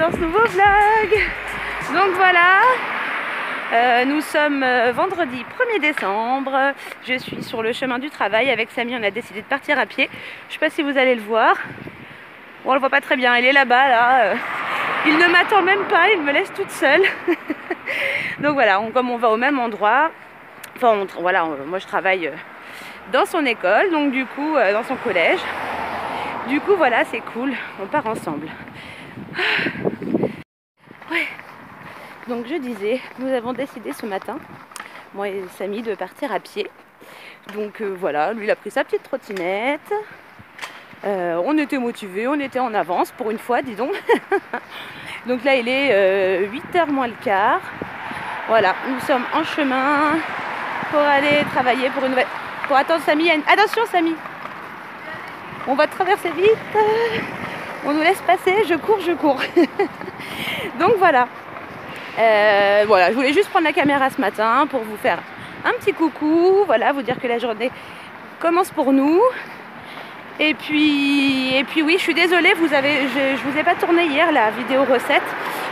dans ce nouveau vlog. Donc voilà, nous sommes vendredi 1er décembre. Je suis sur le chemin du travail. Avec Samy, on a décidé de partir à pied. Je ne sais pas si vous allez le voir. Bon, on le voit pas très bien, il est là-bas, là. Il ne m'attend même pas, il me laisse toute seule. Donc voilà, comme on va au même endroit, enfin voilà, moi je travaille dans son école, donc du coup, dans son collège. Du coup, voilà, c'est cool, on part ensemble. Ouais. Donc je disais, nous avons décidé ce matin, moi et Samy, de partir à pied. Donc voilà, lui il a pris sa petite trottinette. On était motivés, on était en avance pour une fois, dis donc. Donc là il est 8h moins le quart. Voilà, nous sommes en chemin pour aller travailler pour une nouvelle... Pour attendre Samy. Attention Samy, on va traverser vite. On nous laisse passer, je cours, je cours. Donc voilà. Voilà, je voulais juste prendre la caméra ce matin pour vous faire un petit coucou. Voilà, vous dire que la journée commence pour nous. Et puis oui, je suis désolée, je vous ai pas tourné hier la vidéo recette.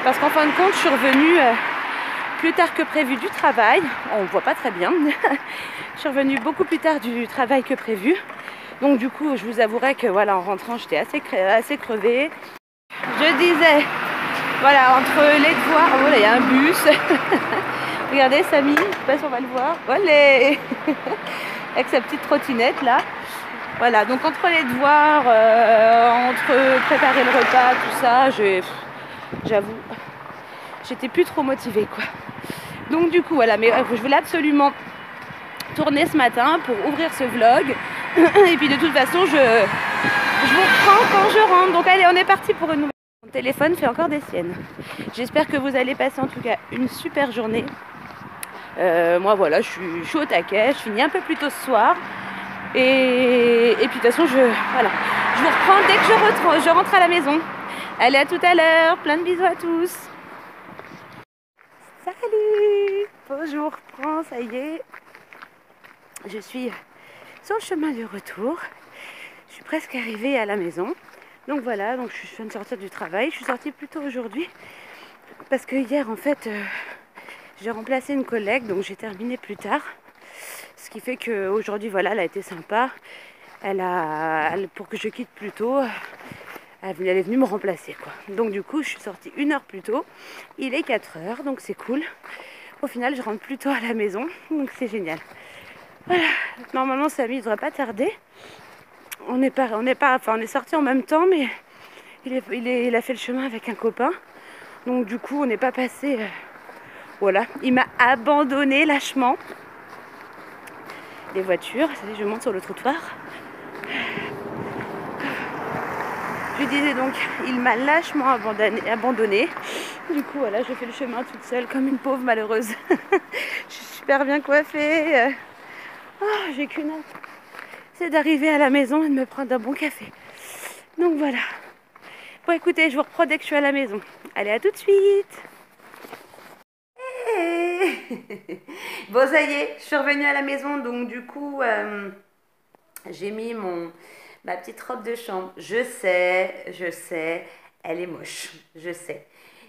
Parce qu'en fin de compte, je suis revenue plus tard que prévu du travail. On ne voit pas très bien. Je suis revenue beaucoup plus tard du travail que prévu. Donc du coup, je vous avouerai que voilà, en rentrant, j'étais assez crevée. Je disais, voilà, entre les devoirs... Oh là, il y a un bus. Regardez, Samy, je ne sais pas si on va le voir. Olé. Avec sa petite trottinette, là. Voilà, donc entre les devoirs, entre préparer le repas, tout ça, j'avoue, j'étais plus trop motivée, quoi. Donc du coup, voilà, mais je voulais absolument tourner ce matin pour ouvrir ce vlog. Et puis de toute façon, je vous reprends quand je rentre. Donc allez, on est parti pour une nouvelle... Mon téléphone fait encore des siennes. J'espère que vous allez passer en tout cas une super journée. Moi voilà, je suis au taquet, je finis un peu plus tôt ce soir. Et puis de toute façon, je vous reprends dès que je rentre à la maison. Allez, à tout à l'heure, plein de bisous à tous. Salut, bonjour, ça y est. Je suis sur le chemin du retour. Je suis presque arrivée à la maison. Donc voilà, donc je viens de sortir du travail. Je suis sortie plus tôt aujourd'hui parce que hier en fait j'ai remplacé une collègue, donc j'ai terminé plus tard. Ce qui fait qu'aujourd'hui voilà, elle a été sympa. Pour que je quitte plus tôt, elle est venue me remplacer, quoi. Donc du coup je suis sortie 1 heure plus tôt. Il est 4h, donc c'est cool. Au final je rentre plus tôt à la maison, donc c'est génial. Voilà. Normalement Samy ne devrait pas tarder. On est sortis en même temps, mais il a fait le chemin avec un copain. Donc du coup, on n'est pas passé... voilà, il m'a abandonné lâchement. Les voitures, je monte sur le trottoir. Je disais donc, il m'a lâchement abandonné. Du coup, voilà, je fais le chemin toute seule comme une pauvre malheureuse. Je suis super bien coiffée. Oh, j'ai qu'une hâte. C'est d'arriver à la maison et de me prendre un bon café. Donc voilà. Bon écoutez, je vous reprends dès que je suis à la maison. Allez, à tout de suite. Hey. Bon ça y est, je suis revenue à la maison. Donc du coup, j'ai mis ma petite robe de chambre. Je sais, elle est moche, je sais.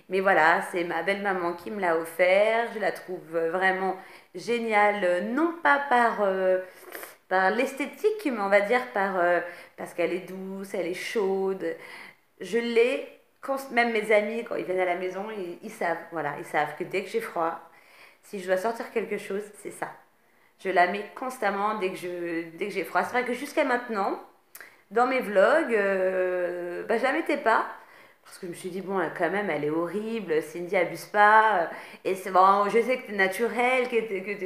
Mais voilà, c'est ma belle-maman qui me l'a offert. Je la trouve vraiment géniale, non pas par l'esthétique, mais on va dire parce qu'elle est douce, elle est chaude. Je l'ai, même mes amis, quand ils viennent à la maison, ils savent, voilà, ils savent que dès que j'ai froid, si je dois sortir quelque chose, c'est ça. Je la mets constamment dès que j'ai froid. C'est vrai que jusqu'à maintenant, dans mes vlogs, je la mettais pas. Parce que je me suis dit, bon, quand même, elle est horrible, Cindy abuse pas. Et c'est bon, je sais que t'es naturelle,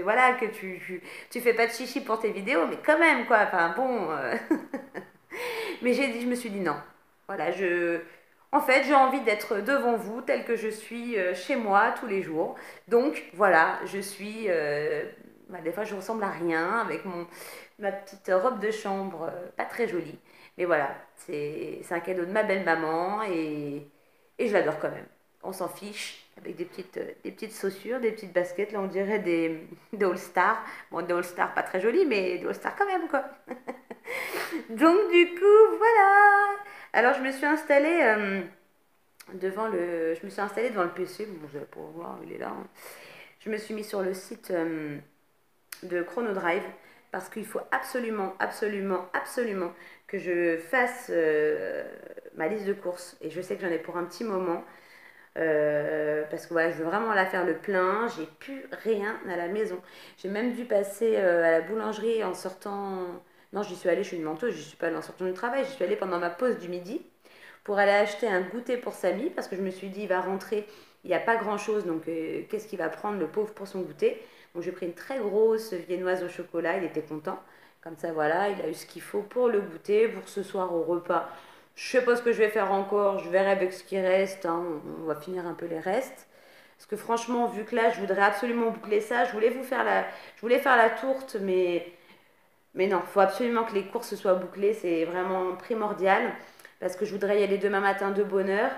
voilà, que tu fais pas de chichi pour tes vidéos, mais quand même, quoi. Enfin, bon. Mais je me suis dit non. Voilà, en fait, j'ai envie d'être devant vous, telle que je suis chez moi tous les jours. Donc, voilà, je suis... des fois, je ressemble à rien avec ma petite robe de chambre, pas très jolie. Mais voilà, c'est un cadeau de ma belle-maman et je l'adore quand même. On s'en fiche, avec des petites chaussures, des petites baskets. Là, on dirait des All-Star. Bon, des All-Star pas très jolies, mais des All-Star quand même, quoi. Donc, du coup, voilà. Alors, je me suis installée Je me suis installée devant le PC, bon, vous allez pas voir, il est là, hein. Je me suis mis sur le site de Chronodrive parce qu'il faut absolument, absolument, absolument que je fasse ma liste de courses. Et je sais que j'en ai pour un petit moment. Parce que voilà, je veux vraiment la faire le plein. J'ai plus rien à la maison. J'ai même dû passer à la boulangerie en sortant. Non, j'y suis allée, je suis une menteuse, je suis pas allée en sortant du travail. J'y suis allée pendant ma pause du midi pour aller acheter un goûter pour Samy parce que je me suis dit, il va rentrer, il n'y a pas grand chose, donc qu'est-ce qu'il va prendre le pauvre pour son goûter. Donc j'ai pris une très grosse viennoise au chocolat, il était content. Comme ça, voilà, il a eu ce qu'il faut pour le goûter, pour ce soir au repas. Je sais pas ce que je vais faire encore, je verrai avec ce qui reste, hein. On va finir un peu les restes. Parce que franchement, vu que là, je voudrais absolument boucler ça, je voulais faire la tourte, mais non, il faut absolument que les courses soient bouclées, c'est vraiment primordial. Parce que je voudrais y aller demain matin de bonne heure.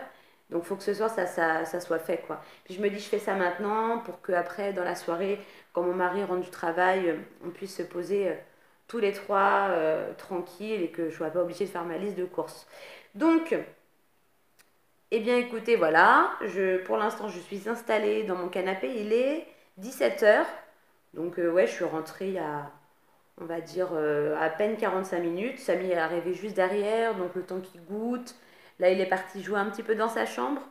Donc il faut que ce soir, ça soit fait, quoi. Puis je me dis, je fais ça maintenant pour qu'après, dans la soirée, quand mon mari rentre du travail, on puisse se poser tous les trois tranquilles et que je ne sois pas obligée de faire ma liste de courses. Donc, eh bien écoutez, voilà, pour l'instant, je suis installée dans mon canapé. Il est 17 h. Donc ouais, je suis rentrée il y a, on va dire, à peine 45 minutes. Samy est arrivé juste derrière, donc le temps qu'il goûte. Là, il est parti jouer un petit peu dans sa chambre.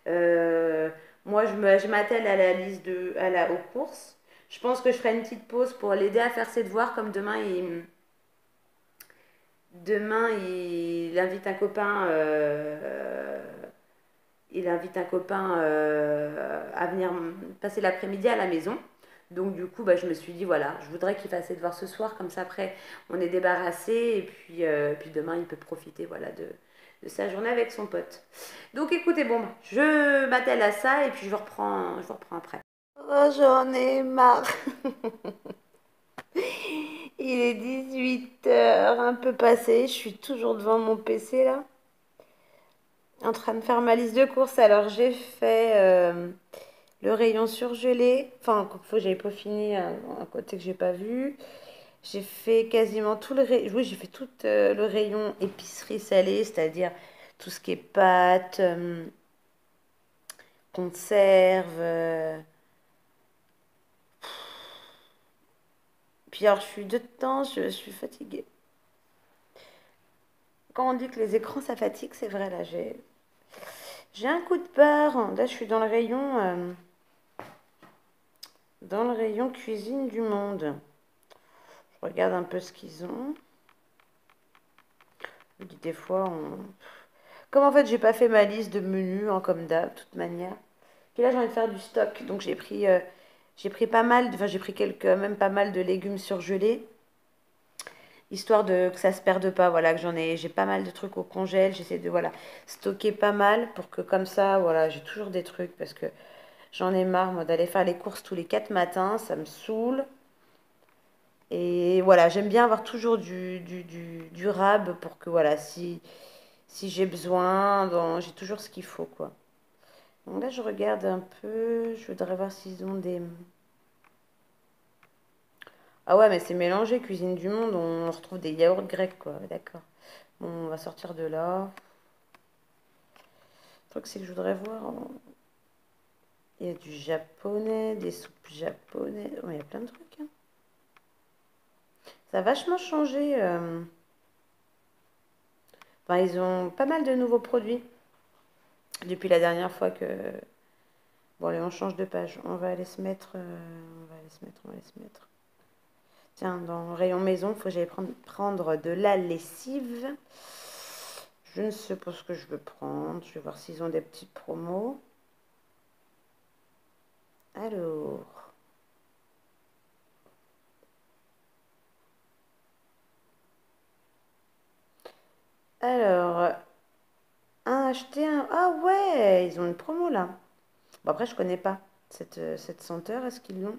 Euh, Moi, je m'attelle à la liste aux courses. Je pense que je ferai une petite pause pour l'aider à faire ses devoirs, comme demain, il invite un copain. Il invite un copain à venir passer l'après-midi à la maison. Donc du coup, bah, je me suis dit, voilà, je voudrais qu'il fasse ses devoirs ce soir, comme ça après, on est débarrassé, et puis demain, il peut profiter voilà, de sa journée avec son pote. Donc écoutez, bon, je m'attelle à ça, et puis je vous reprends après. Oh, j'en ai marre. Il est 18 h, un peu passé, je suis toujours devant mon PC là, en train de faire ma liste de courses. Alors j'ai fait le rayon surgelé, enfin, j'avais pas fini un côté que j'ai pas vu. J'ai fait quasiment tout le rayon, oui, j'ai fait tout le rayon épicerie salée, c'est-à-dire tout ce qui est pâtes, conserve. Puis alors, je suis dedans, je suis fatiguée. Quand on dit que les écrans ça fatigue, c'est vrai, là, j'ai un coup de barre. Là, je suis dans le rayon cuisine du monde. Je regarde un peu ce qu'ils ont. Des fois, comme en fait, j'ai pas fait ma liste de menus, hein, comme d'hab, de toute manière. Puis là, j'ai envie de faire du stock. Donc, j'ai pris pas mal, enfin, j'ai pris même pas mal de légumes surgelés, histoire que ça se perde pas. Voilà, j'ai pas mal de trucs au congèle. J'essaie de, voilà, stocker pas mal pour que comme ça, voilà, j'ai toujours des trucs parce que j'en ai marre, moi, d'aller faire les courses tous les 4 matins. Ça me saoule. Et voilà, j'aime bien avoir toujours du durable pour que, voilà, si j'ai besoin, j'ai toujours ce qu'il faut, quoi. Donc là, je regarde un peu. Je voudrais voir s'ils ont des... Ah ouais, mais c'est mélangé, cuisine du monde. On retrouve des yaourts grecs, quoi. D'accord. Bon, on va sortir de là. Le truc, c'est que je voudrais voir. Il y a du japonais, des soupes japonaises. Oh, il y a plein de trucs, hein. Ça a vachement changé. Enfin, ils ont pas mal de nouveaux produits depuis la dernière fois que... Bon, allez, on change de page. On va aller se mettre... On va aller se mettre, on va aller se mettre. Tiens, dans le rayon maison, il faut que j'aille prendre de la lessive. Je ne sais pas ce que je veux prendre. Je vais voir s'ils ont des petites promos. Alors... Alors... Un acheter un... Ah ouais, ils ont une promo là. Bon, après, je connais pas cette senteur. Est-ce qu'ils l'ont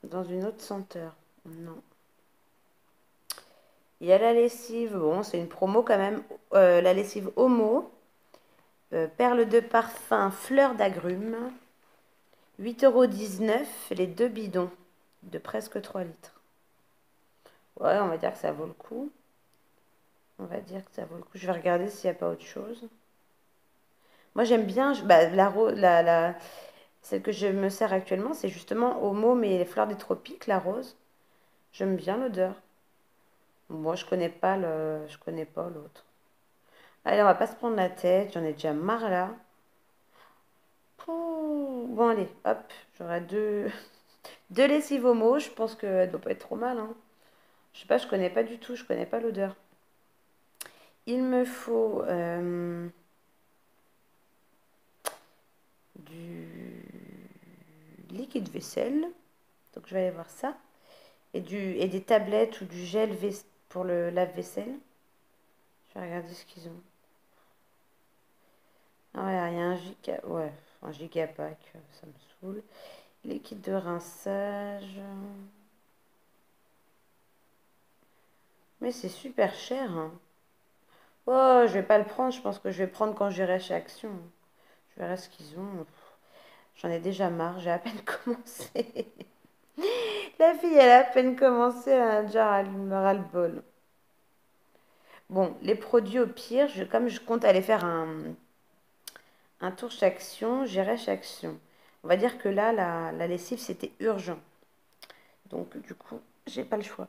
dans une autre senteur? Non. Il y a la lessive. Bon, c'est une promo quand même. La lessive Homo. Perle de parfum, fleur d'agrumes. 8,19 € les deux bidons de presque 3 litres. Ouais, on va dire que ça vaut le coup. On va dire que ça vaut le coup. Je vais regarder s'il n'y a pas autre chose. Moi, j'aime bien, celle que je me sers actuellement, c'est justement Homo, mais les fleurs des tropiques, la rose. J'aime bien l'odeur. Moi, je connais pas l'autre. Allez, on va pas se prendre la tête, j'en ai déjà marre là. Pouh. Bon, allez, hop, j'aurai deux lessives Homo, je pense qu'elle doit pas être trop mal, hein. Je sais pas, je connais pas du tout, je connais pas l'odeur. Il me faut du liquide vaisselle, donc je vais aller voir ça, et des tablettes ou du gel pour le lave-vaisselle. Je vais regarder ce qu'ils ont. Ah ouais, il y a un gigapack, ça me saoule. Liquide de rinçage. Mais c'est super cher, hein. Oh, je vais pas le prendre, je pense que je vais prendre quand j'irai chez Action. Je verrai ce qu'ils ont. J'en ai déjà marre, j'ai à peine commencé. La fille, elle a à peine commencé, elle a déjà ras le bol. Bon, les produits au pire, comme je compte aller faire un tour chez Action, j'irai chez Action. On va dire que là, la lessive, c'était urgent. Donc, du coup, j'ai pas le choix.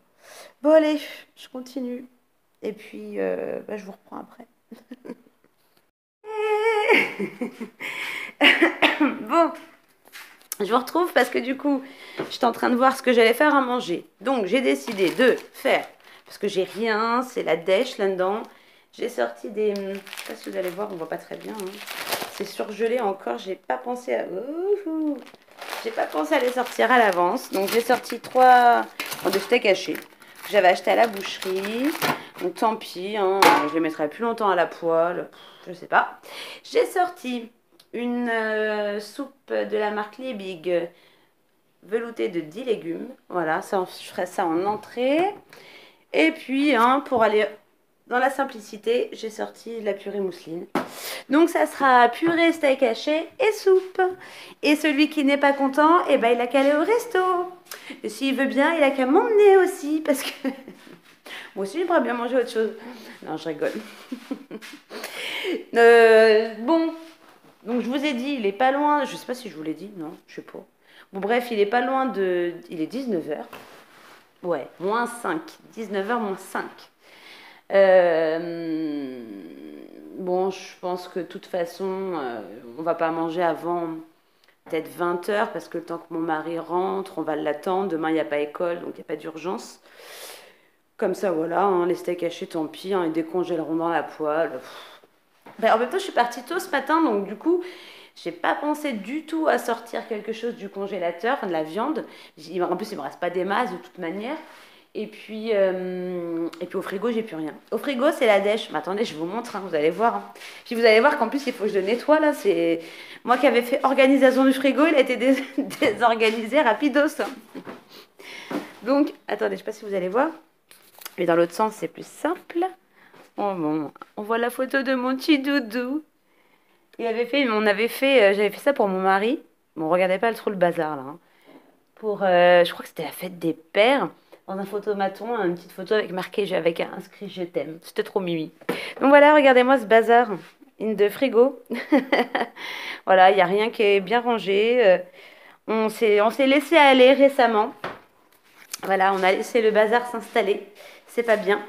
Bon, allez, je continue. Et puis, je vous reprends après. Bon, je vous retrouve parce que du coup, j'étais en train de voir ce que j'allais faire à manger. Donc, j'ai décidé de faire, parce que j'ai rien, c'est la dèche là-dedans. J'ai sorti des... Je sais pas si vous allez voir, on voit pas très bien, hein. C'est surgelé encore, j'ai pas pensé à... J'ai pas pensé à les sortir à l'avance. Donc, j'ai sorti 3 de steaks hachés que j'avais acheté à la boucherie. Donc, tant pis, hein, je les mettrai plus longtemps à la poêle. Je sais pas. J'ai sorti une soupe de la marque Liebig veloutée de 10 légumes. Voilà, ça, je ferai ça en entrée. Et puis, hein, pour aller dans la simplicité, j'ai sorti la purée mousseline. Donc, ça sera purée, steak haché et soupe. Et celui qui n'est pas content, eh ben, il a qu'à aller au resto. Et s'il veut bien, il a qu'à m'emmener aussi. Parce que moi aussi, j'aimerais bien manger autre chose. Non, je rigole. Bon, donc je vous ai dit, il est pas loin. Je sais pas si je vous l'ai dit, non, je sais pas. Bon, bref, il est pas loin de. Il est 19h. Ouais, moins 5. 19h moins 5. Bon, je pense que de toute façon, on va pas manger avant peut-être 20h parce que le temps que mon mari rentre, on va l'attendre. Demain, il n'y a pas école, donc il n'y a pas d'urgence. Comme ça, voilà, hein, les steaks hachés, tant pis, hein, ils décongèleront dans la poêle. Ben, en même temps, je suis partie tôt ce matin, donc du coup, j'ai pas pensé du tout à sortir quelque chose du congélateur, enfin de la viande. En plus, il me reste pas des masses de toute manière. Et puis au frigo, j'ai plus rien. Au frigo, c'est la dèche. Mais attendez, je vous montre, hein, vous allez voir, hein. Puis vous allez voir qu'en plus, il faut que je le nettoie là. C'est moi qui avais fait organisation du frigo, il a été désorganisé rapidos, hein. Donc, attendez, je sais pas si vous allez voir. Mais dans l'autre sens, c'est plus simple. Oh bon, on voit la photo de mon petit doudou. J'avais fait ça pour mon mari. Bon, regardez pas trop le bazar là, hein. Je crois que c'était la fête des pères. Dans un photomaton, une petite photo avec marqué, avec inscrit je t'aime. C'était trop mimi. Donc voilà, regardez-moi ce bazar. Une de frigo. Voilà, il n'y a rien qui est bien rangé. On s'est laissé aller récemment. Voilà, on a laissé le bazar s'installer. C'est pas bien.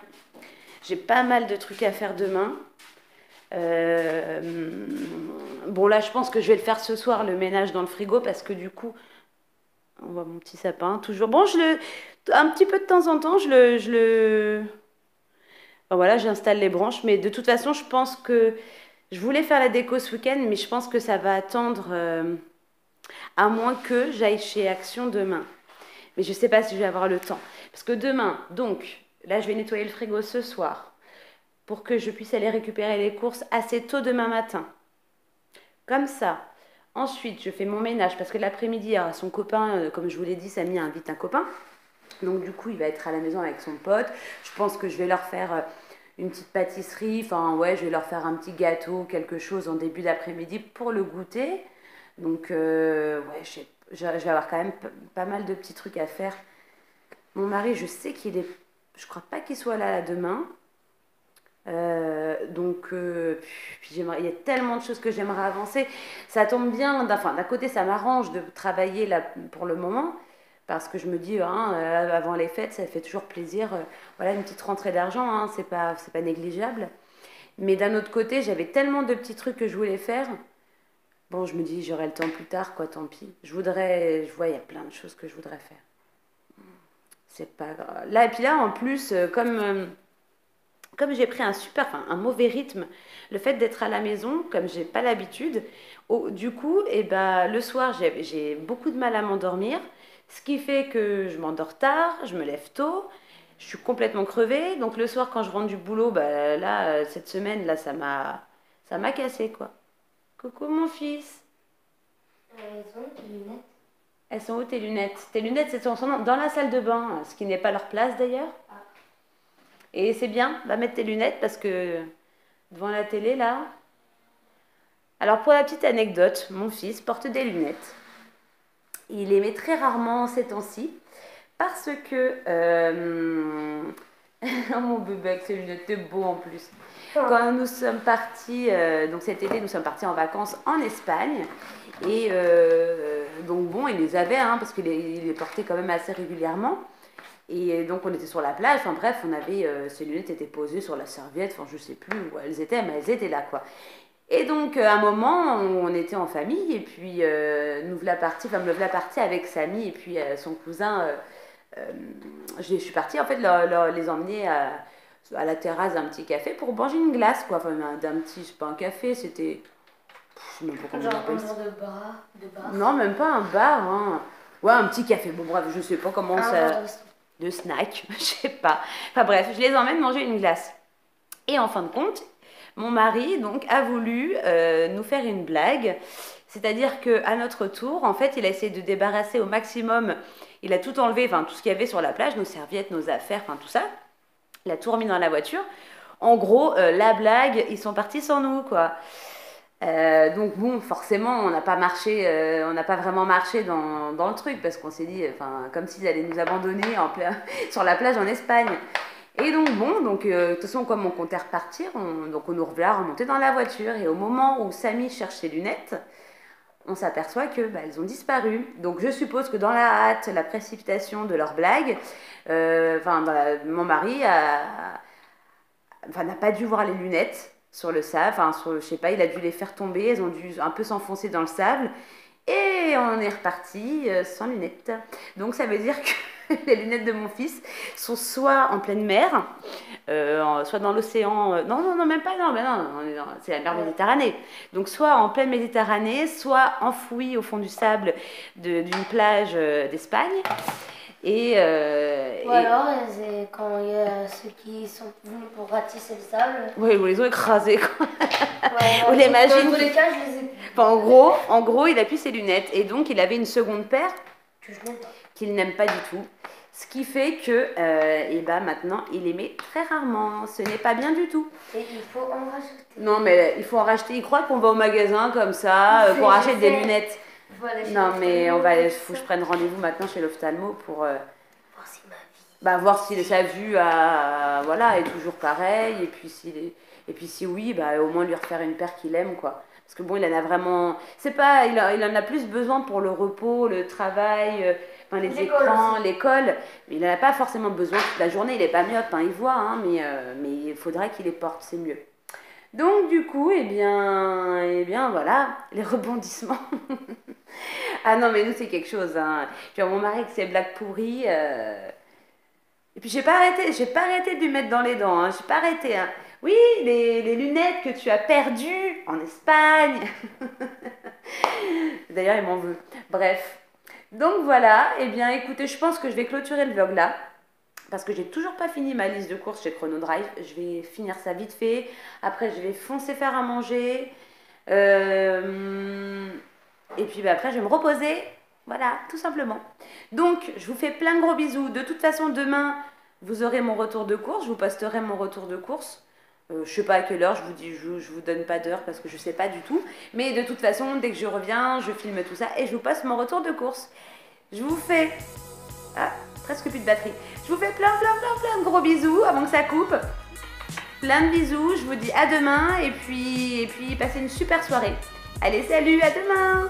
J'ai pas mal de trucs à faire demain. Euh, bon, là, je pense que je vais le faire ce soir, le ménage dans le frigo, parce que du coup, on voit mon petit sapin, toujours. Bon, un petit peu de temps en temps, enfin, voilà, j'installe les branches, mais de toute façon, je pense que je voulais faire la déco ce week-end, mais je pense que ça va attendre, à moins que j'aille chez Action demain. Mais je sais pas si je vais avoir le temps. Parce que demain, donc, là, je vais nettoyer le frigo ce soir pour que je puisse aller récupérer les courses assez tôt demain matin. Comme ça. Ensuite, je fais mon ménage parce que l'après-midi, son copain, comme je vous l'ai dit, Samy invite un copain. Donc du coup, il va être à la maison avec son pote. Je pense que je vais leur faire une petite pâtisserie. Enfin, ouais, je vais leur faire un petit gâteau, quelque chose en début d'après-midi pour le goûter. Donc, ouais, je vais avoir quand même pas mal de petits trucs à faire. Mon mari, je sais qu'il est... Je crois pas qu'il soit là demain. Puis il y a tellement de choses que j'aimerais avancer. Ça tombe bien, enfin, d'un côté, ça m'arrange de travailler là pour le moment, parce que je me dis, hein, avant les fêtes, ça fait toujours plaisir. Voilà, une petite rentrée d'argent, hein, c'est pas négligeable. Mais d'un autre côté, j'avais tellement de petits trucs que je voulais faire. Bon, je me dis, j'aurai le temps plus tard, quoi, tant pis. Je vois, il y a plein de choses que je voudrais faire. C'est pas grave. Là, et puis là, en plus, comme j'ai pris enfin, un mauvais rythme, le fait d'être à la maison, comme j'ai pas l'habitude, du coup, et ben, le soir, j'ai beaucoup de mal à m'endormir, ce qui fait que je m'endors tard, je me lève tôt, je suis complètement crevée, donc le soir, quand je rentre du boulot, bah, là, cette semaine, là, ça m'a cassé, quoi. Coucou, mon fils. Ils ont tes lunettes. Elles sont où tes lunettes? Tes lunettes, sont dans la salle de bain, ce qui n'est pas leur place d'ailleurs. Ah. Et c'est bien, va mettre tes lunettes parce que devant la télé là. Alors pour la petite anecdote, mon fils porte des lunettes. Il les met très rarement ces temps-ci parce que oh, mon bébé avec ses lunettes, t'es beau en plus. Quand nous sommes partis, donc cet été, nous sommes partis en vacances en Espagne. Et donc bon, il les avait, hein, parce qu'il les portait quand même assez régulièrement. Et donc on était sur la plage, enfin bref, on avait, ces lunettes étaient posées sur la serviette, enfin je sais plus où elles étaient, mais elles étaient là quoi. Et donc à un moment, on était en famille, et puis nous voilà partis, enfin me voilà partie avec Samy et puis son cousin. Je suis partie en fait les emmener à la terrasse d'un petit café pour manger une glace, quoi. Enfin d'un petit, c'est pas un café, c'était... Je sais même pas comment on Genre appelle un ça. genre de bar. Non, même pas un bar, hein. Ouais, un petit café. Bon, bref, je sais pas comment Un ça. genre de... De snack, je sais pas. Enfin bref, je les emmène manger une glace. Et en fin de compte, mon mari donc a voulu nous faire une blague. C'est-à-dire que à notre tour, en fait, il a essayé de débarrasser au maximum. Il a tout enlevé, enfin tout ce qu'il y avait sur la plage, nos serviettes, nos affaires, enfin tout ça. Il a tout remis dans la voiture. En gros, la blague, ils sont partis sans nous, quoi. Donc bon, forcément, on n'a pas vraiment marché dans le truc parce qu'on s'est dit, enfin, comme s'ils allaient nous abandonner sur la plage en Espagne. Et donc bon, de toute façon, comme on comptait repartir, donc on nous revoit remonter dans la voiture. Et au moment où Samy cherche ses lunettes, on s'aperçoit que bah, elles ont disparu. Donc je suppose que dans la hâte, la précipitation de leur blague, mon mari n'a pas dû voir les lunettes sur le sable, enfin je sais pas, il a dû les faire tomber, elles ont dû un peu s'enfoncer dans le sable et on est reparti sans lunettes. Donc ça veut dire que les lunettes de mon fils sont soit en pleine mer, soit dans l'océan, non, même pas, non, mais non, c'est la mer Méditerranée. Donc soit en pleine Méditerranée, soit enfouies au fond du sable d'une plage d'Espagne. Ou alors, quand il y a ceux qui sont venus pour ratisser le sable. Oui, ou les ont écrasés, quoi. Ouais, Ou les machines. Dans tous les cas, je les ai. Enfin, en gros, il a plus ses lunettes. Et donc, il avait une seconde paire Que je n'aime pas. qu'il n'aime pas du tout. Ce qui fait que, et ben maintenant, il les met très rarement. Ce n'est pas bien du tout. Et il faut en rajouter. Non, mais il faut en racheter. Il croit qu'on va au magasin comme ça pour acheter des lunettes. Non, mais faut que je prenne rendez-vous maintenant chez l'ophtalmo pour voir si ma vie. bah, voir si sa vue voilà, est toujours pareille. Et puis si oui, bah, au moins lui refaire une paire qu'il aime, quoi. Parce que bon, il en a vraiment. C'est pas. Il en a plus besoin pour le repos, le travail, enfin, les écrans, l'école. Mais il n'en a pas forcément besoin toute la journée. Il est pas myope, hein, il voit, hein, mais il faudrait qu'il les porte, c'est mieux. Donc du coup, eh bien voilà, les rebondissements. Ah non, mais nous c'est quelque chose, hein. Puis mon mari avec ses blagues pourries. Et puis j'ai pas arrêté de lui mettre dans les dents, hein. J'ai pas arrêté, hein. Oui, les lunettes que tu as perdues en Espagne. D'ailleurs, il m'en veut. Bref. Donc voilà, eh bien écoutez, je pense que je vais clôturer le vlog là. Parce que j'ai toujours pas fini ma liste de courses chez Chronodrive. Je vais finir ça vite fait. Après, je vais foncer faire à manger. Et puis bah, après, je vais me reposer. Voilà, tout simplement. Donc, je vous fais plein de gros bisous. De toute façon, demain, vous aurez mon retour de course. Je vous posterai mon retour de course. Je sais pas à quelle heure, je vous donne pas d'heure parce que je sais pas du tout. Mais de toute façon, dès que je reviens, je filme tout ça et je vous poste mon retour de course. Je vous fais... Ah, presque plus de batterie. Je vous fais plein de gros bisous avant que ça coupe. Plein de bisous, je vous dis à demain et puis passez une super soirée. Allez, salut, à demain!